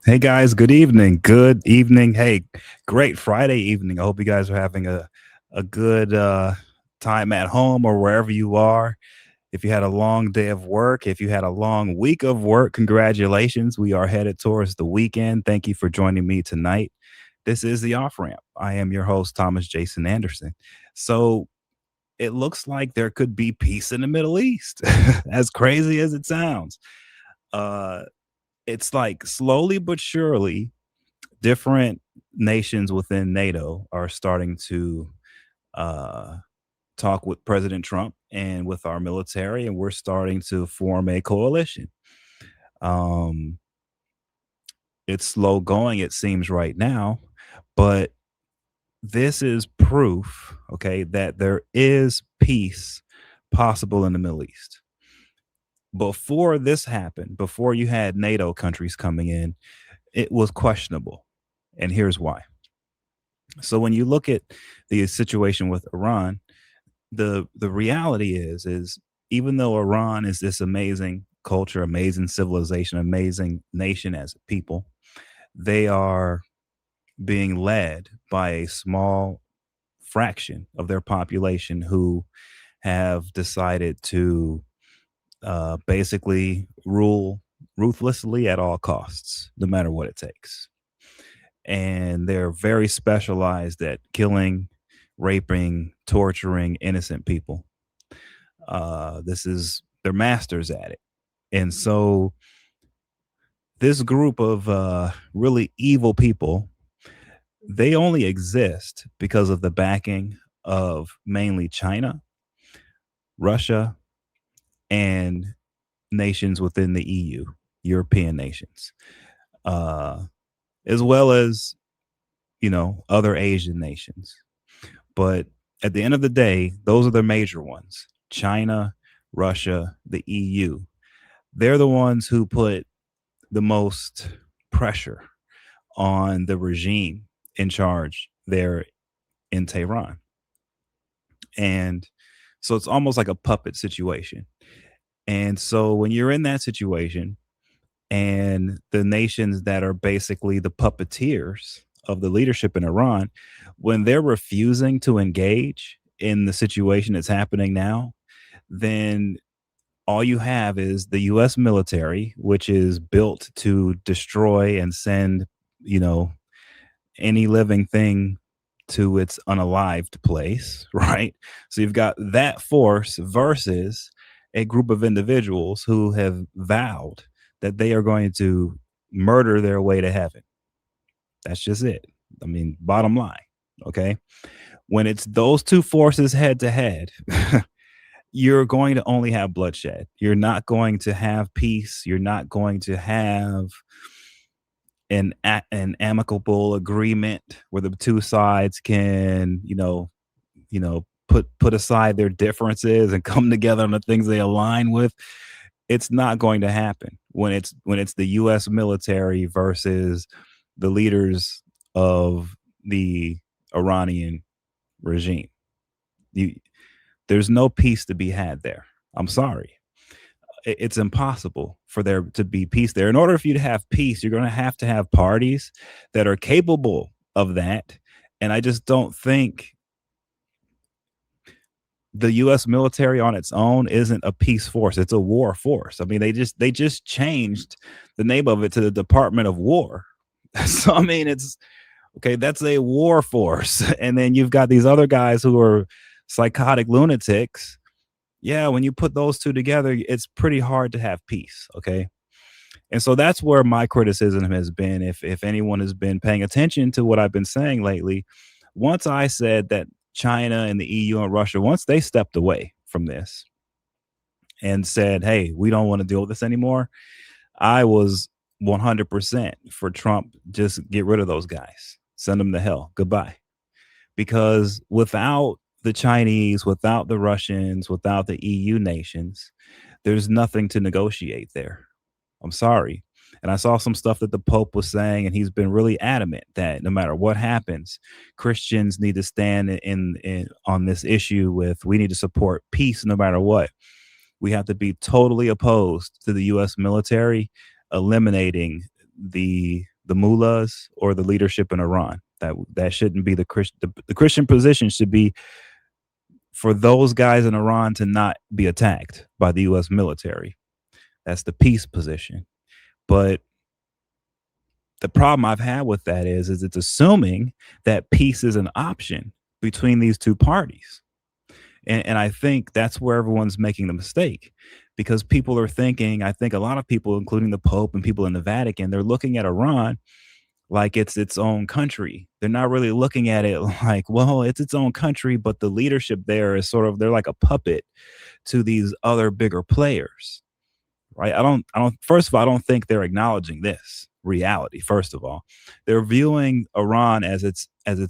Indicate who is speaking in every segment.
Speaker 1: Hey guys, good evening. Good evening. Hey, great Friday evening. I hope you guys are having a good time at home or wherever you are. If you had a long day of work, if you had a long week of work, congratulations. We are headed towards the weekend. Thank you for joining me tonight. This is the off ramp. I am your host, Thomas Jason Anderson. So it looks like there could be peace in the Middle East, as crazy as it sounds. Uh, it's like slowly but surely, different nations within NATO are starting to uh, talk with President Trump and with our military, and we're starting to form a coalition. Um, it's slow going, it seems, right now, but this is proof, okay, that there is peace possible in the Middle East. Before this happened, before you had NATO countries coming in, it was questionable. And here's why. So when you look at the situation with Iran, the reality is even though Iran is this amazing culture, amazing civilization, amazing nation as a people, they are being led by a small fraction of their population who have decided to basically rule ruthlessly at all costs, no matter what it takes. And they're very specialized at killing, raping, torturing innocent people. This is they're masters at it. And so this group of really evil people, they only exist because of the backing of mainly China, Russia, and nations within the EU, European nations, uh, as well as other Asian nations. But at the end of the day, those are the major ones: China, Russia, the EU. They're the ones who put the most pressure on the regime in charge there in Tehran. And so it's almost like a puppet situation. And so when you're in that situation, and the nations that are basically the puppeteers of the leadership in Iran, when they're refusing to engage in the situation that's happening now, then all you have is the US military, which is built to destroy and send, you know, any living thing to its unalived place, right? So you've got that force versus a group of individuals who have vowed that they are going to murder their way to heaven. That's just it. I mean, bottom line, okay? When it's those two forces head to head, you're going to only have bloodshed. You're not going to have peace. You're not going to have an amicable agreement where the two sides can, put aside their differences and come together on the things they align with. It's not going to happen when it's the US military versus the leaders of the Iranian regime. You There's no peace to be had there. I'm sorry. It's impossible for there to be peace there. In order for you to have peace, you're going to have parties that are capable of that. And I just don't think the US military on its own isn't a peace force. It's a war force. I mean, they just changed the name of it to the Department of War. So I mean, it's okay, that's a war force. And then you've got these other guys who are psychotic lunatics. Yeah, when you put those two together, it's pretty hard to have peace, okay? And so that's where my criticism has been. If anyone has been paying attention to what I've been saying lately, once I said that China and the EU and Russia, once they stepped away from this and said, "Hey, we don't want to deal with this anymore," I was 100% for Trump. Just get rid of those guys, send them to hell, goodbye. Because without the Chinese, without the Russians, without the EU nations, there's nothing to negotiate there. I'm sorry. And I saw some stuff that the Pope was saying, and he's been really adamant that no matter what happens, Christians need to stand in on this issue with we need to support peace no matter what. We have to be totally opposed to the US military eliminating the mullahs or the leadership in Iran. That shouldn't be the Christian position should be for those guys in Iran to not be attacked by the US military. That's the peace position. But the problem I've had with that is it's assuming that peace is an option between these two parties. And I think that's where everyone's making the mistake because people are thinking, I think a lot of people, including the Pope and people in the Vatican, they're looking at Iran like it's its own country. They're not really looking at it like, well, it's its own country, but the leadership there is sort of, they're like a puppet to these other bigger players, right? First of all, I don't think they're acknowledging this reality. First of all, they're viewing Iran as its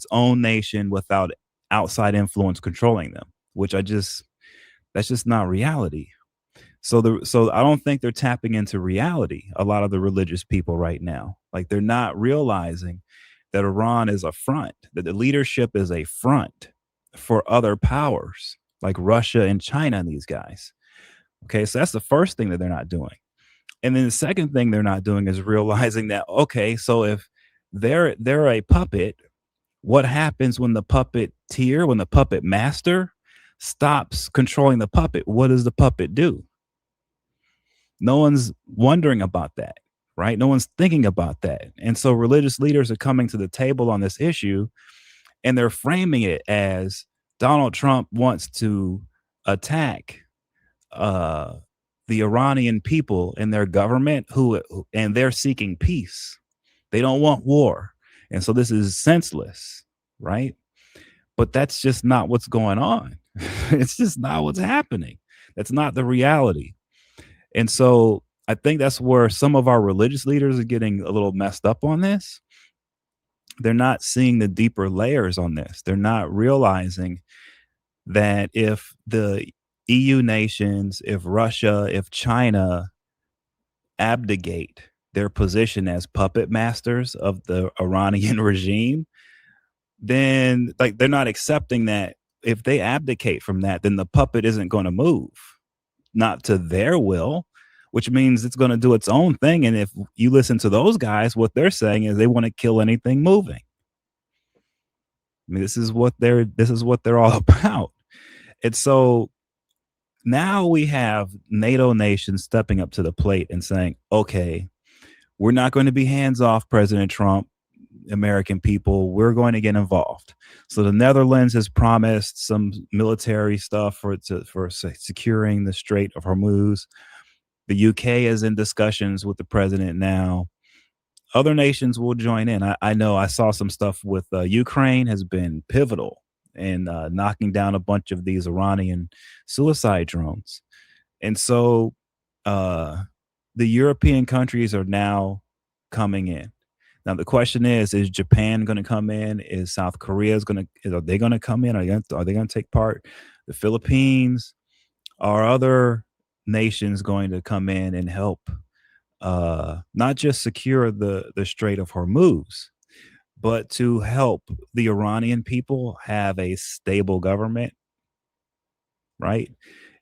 Speaker 1: own nation without outside influence controlling them, which that's just not reality. So I don't think they're tapping into reality. A lot of the religious people right now, like they're not realizing that Iran is a front, that the leadership is a front for other powers like Russia and China and these guys. Okay, so that's the first thing that they're not doing. And then the second thing they're not doing is realizing that okay, so if they're a puppet, what happens when the puppet master stops controlling the puppet? What does the puppet do? No one's wondering about that, right? No one's thinking about that. And so religious leaders are coming to the table on this issue and they're framing it as Donald Trump wants to attack uh, the Iranian people and their government and they're seeking peace. They don't want war. And so this is senseless, right? But that's just not what's going on. It's just not what's happening. That's not the reality. And so I think that's where some of our religious leaders are getting a little messed up on this. They're not seeing the deeper layers on this. They're not realizing that if the EU nations, if Russia, if China abdicate their position as puppet masters of the Iranian regime, then like they're not accepting that if they abdicate from that, then the puppet isn't going to move, not to their will, which means it's going to do its own thing. And if you listen to those guys, what they're saying is they want to kill anything moving. I mean, this is what they're all about. And so now we have NATO nations stepping up to the plate and saying, okay, we're not going to be hands off, President Trump, American people. We're going to get involved. So the Netherlands has promised some military stuff for securing the Strait of Hormuz. The UK is in discussions with the president now. Other nations will join in. I know I saw some stuff with Ukraine has been pivotal in knocking down a bunch of these Iranian suicide drones. And so uh, the European countries are now coming in. Now the question is Japan going to come in? Is South Korea going to? Are they going to come in? Are they going to take part? The Philippines? Are other nations going to come in and help? Not just secure the Strait of Hormuz, but to help the Iranian people have a stable government, right?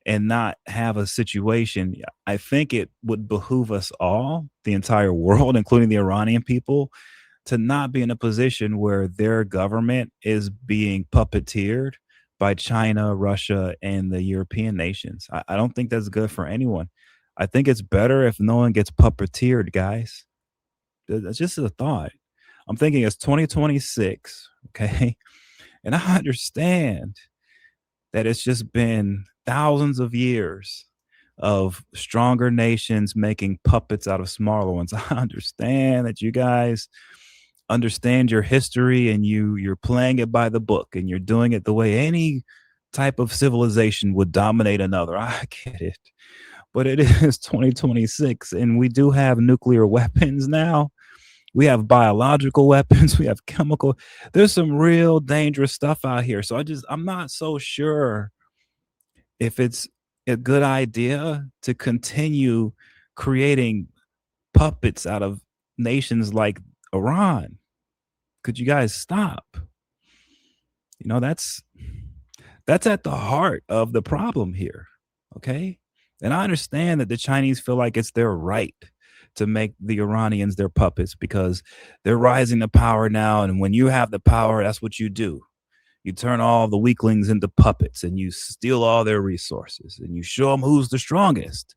Speaker 1: And not have a situation. I think it would behoove us all, the entire world, including the Iranian people, to not be in a position where their government is being puppeteered by China, Russia, and the European nations. I don't think that's good for anyone. I think it's better if no one gets puppeteered, guys. That's just a thought. I'm thinking it's 2026, okay? And I understand that it's just been thousands of years of stronger nations making puppets out of smaller ones. I understand that you guys understand your history and you're playing it by the book and you're doing it the way any type of civilization would dominate another. I get it. But it is 2026 and we do have nuclear weapons now. We have biological weapons, we have chemical. There's some real dangerous stuff out here. So I'm not so sure if it's a good idea to continue creating puppets out of nations like Iran. Could you guys stop? You know, that's at the heart of the problem here. Okay? And I understand that the Chinese feel like it's their right to make the Iranians their puppets because they're rising to power now. And when you have the power, that's what you do. You turn all the weaklings into puppets and you steal all their resources and you show them who's the strongest.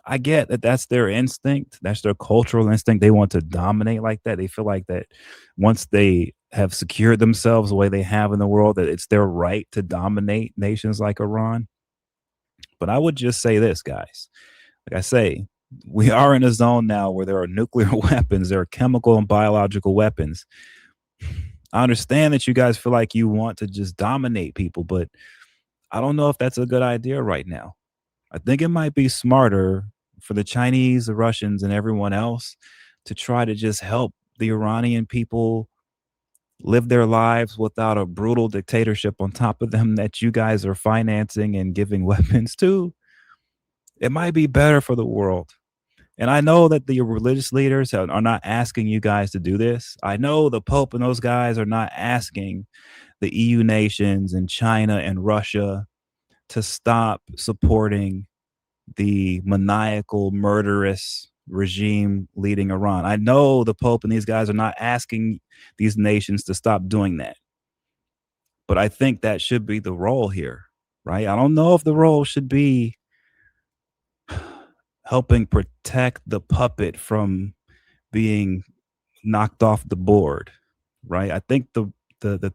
Speaker 1: I get that that's their instinct. That's their cultural instinct. They want to dominate like that. They feel like that once they have secured themselves the way they have in the world, that it's their right to dominate nations like Iran. But I would just say this, guys. Like I say, we are in a zone now where there are nuclear weapons, there are chemical and biological weapons. I understand that you guys feel like you want to just dominate people, but I don't know if that's a good idea right now. I think it might be smarter for the Chinese, the Russians, and everyone else to try to just help the Iranian people live their lives without a brutal dictatorship on top of them that you guys are financing and giving weapons to. It might be better for the world. And I know that the religious leaders are not asking you guys to do this. I know the Pope and those guys are not asking the EU nations and China and Russia to stop supporting the maniacal, murderous regime leading Iran. I know the Pope and these guys are not asking these nations to stop doing that. But I think that should be the role here, right? I don't know if the role should be helping protect the puppet from being knocked off the board, right? I think the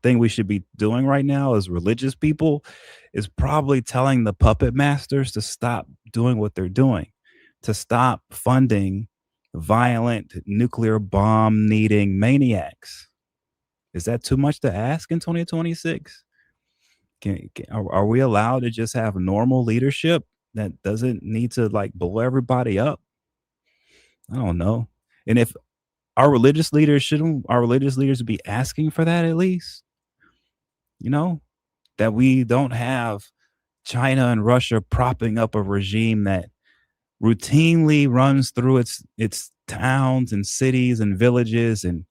Speaker 1: thing we should be doing right now as religious people is probably telling the puppet masters to stop doing what they're doing, to stop funding violent nuclear bomb needing maniacs. Is that too much to ask in 2026? Are we allowed to just have normal leadership that doesn't need to like blow everybody up? I don't know. And if shouldn't our religious leaders be asking for that at least? You know, that we don't have China and Russia propping up a regime that routinely runs through its towns and cities and villages and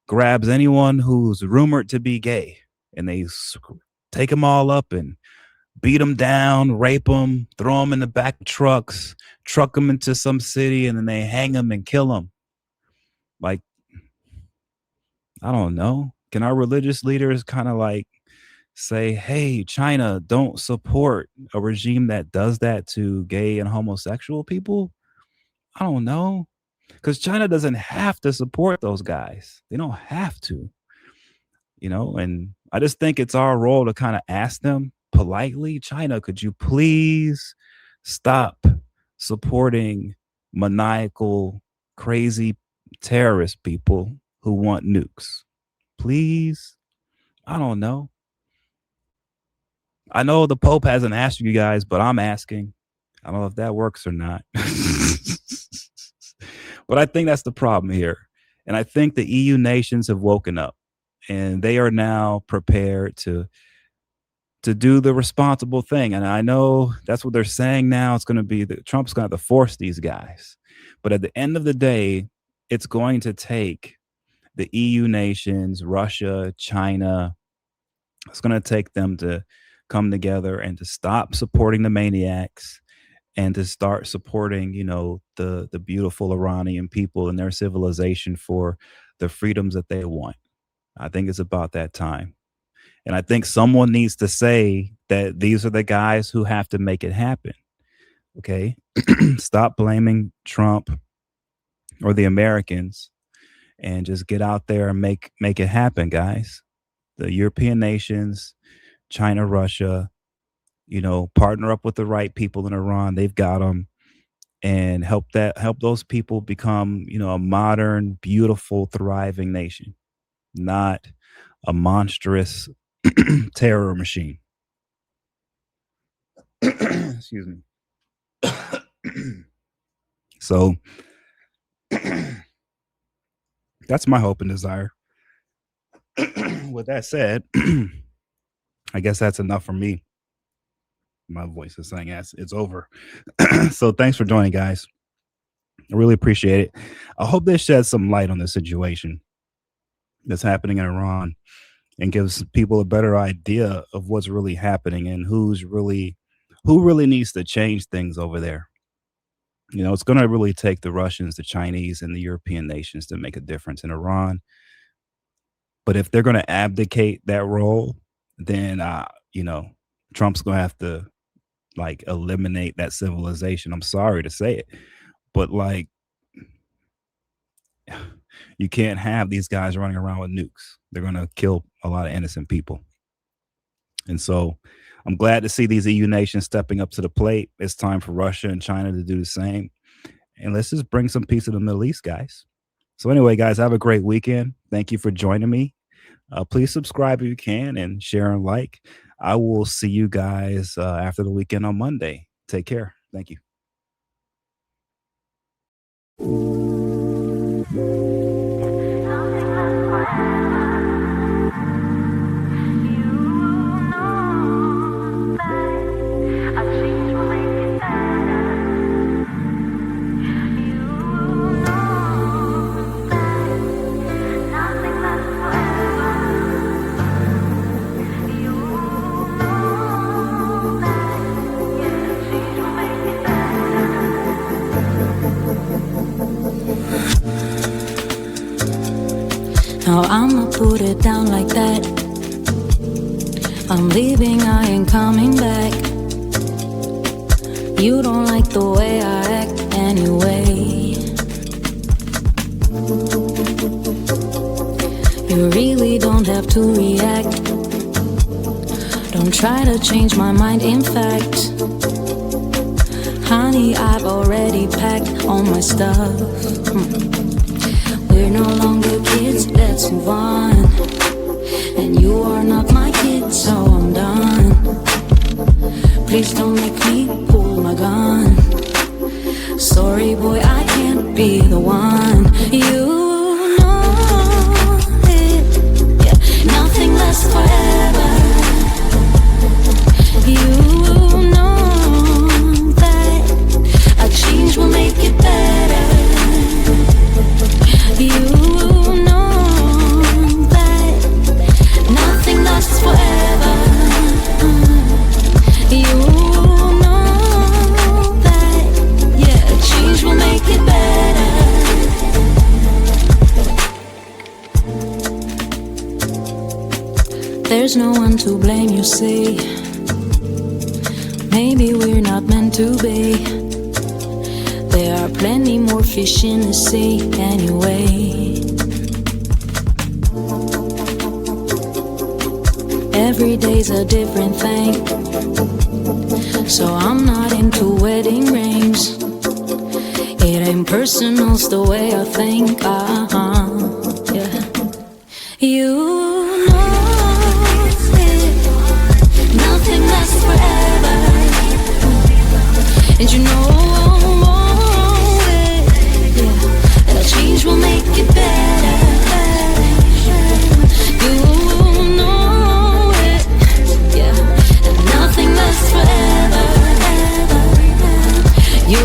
Speaker 1: grabs anyone who's rumored to be gay and take them all up and beat them down, rape them, throw them in the back of trucks, truck them into some city, and then they hang them and kill them. Like, I don't know. Can our religious leaders kind of like say, hey, China, don't support a regime that does that to gay and homosexual people? I don't know. Because China doesn't have to support those guys. They don't have to, and I just think it's our role to kind of ask them politely, China, could you please stop supporting maniacal, crazy terrorist people who want nukes? Please? I don't know. I know the Pope hasn't asked you guys, but I'm asking. I don't know if that works or not. But I think that's the problem here. And I think the EU nations have woken up and they are now prepared to do the responsible thing. And I know that's what they're saying now. It's going to be that Trump's going to have to force these guys. But at the end of the day, it's going to take the EU nations, Russia, China. It's going to take them to come together and to stop supporting the maniacs and to start supporting, the beautiful Iranian people and their civilization for the freedoms that they want. I think it's about that time. And I think someone needs to say that these are the guys who have to make it happen. Okay. Stop blaming Trump or the Americans and just get out there and make it happen, guys. The European nations, China, Russia, partner up with the right people in Iran. They've got them, and help those people become, a modern, beautiful, thriving nation, not a monstrous terror machine. Excuse me. So that's my hope and desire. With that said, I guess that's enough for me. My voice is saying it's over. So thanks for joining, guys. I really appreciate it. I hope this sheds some light on the situation that's happening in Iran and gives people a better idea of what's really happening and who really needs to change things over there. It's going to really take the Russians, the Chinese, and the European nations to make a difference in Iran. But if they're going to abdicate that role, then Trump's going to have to eliminate that civilization. I'm sorry to say it, but you can't have these guys running around with nukes. They're going to kill a lot of innocent people. And so I'm glad to see these EU nations stepping up to the plate. It's time for Russia and China to do the same. And let's just bring some peace to the Middle East, guys. So anyway, guys, have a great weekend. Thank you for joining me. Please subscribe if you can and share and like. I will see you guys after the weekend on Monday. Take care. Thank you.
Speaker 2: Now I'ma put it down like that. I'm leaving, I ain't coming back. You don't like the way I act anyway. You really don't have to react. Don't try to change my mind, in fact. Honey, I've already packed all my stuff. We're no longer kids, let's move on. And you are not my kid, so I'm done. Please don't make me pull my gun. Sorry boy, I can't be the one. You know it, yeah. Nothing lasts forever. You know that a change will make it better. You know that nothing lasts forever. You know that, yeah, change will make it better. There's no one to blame, you see. Maybe we're not meant to be. There are plenty more fish in the sea anyway. Every day's a different thing, so I'm not into wedding rings. It ain't personal, it's the way I think. Yeah. You know it, nothing lasts forever, and you know it, yeah. That change will make it better. You know it, yeah. And nothing lasts forever. You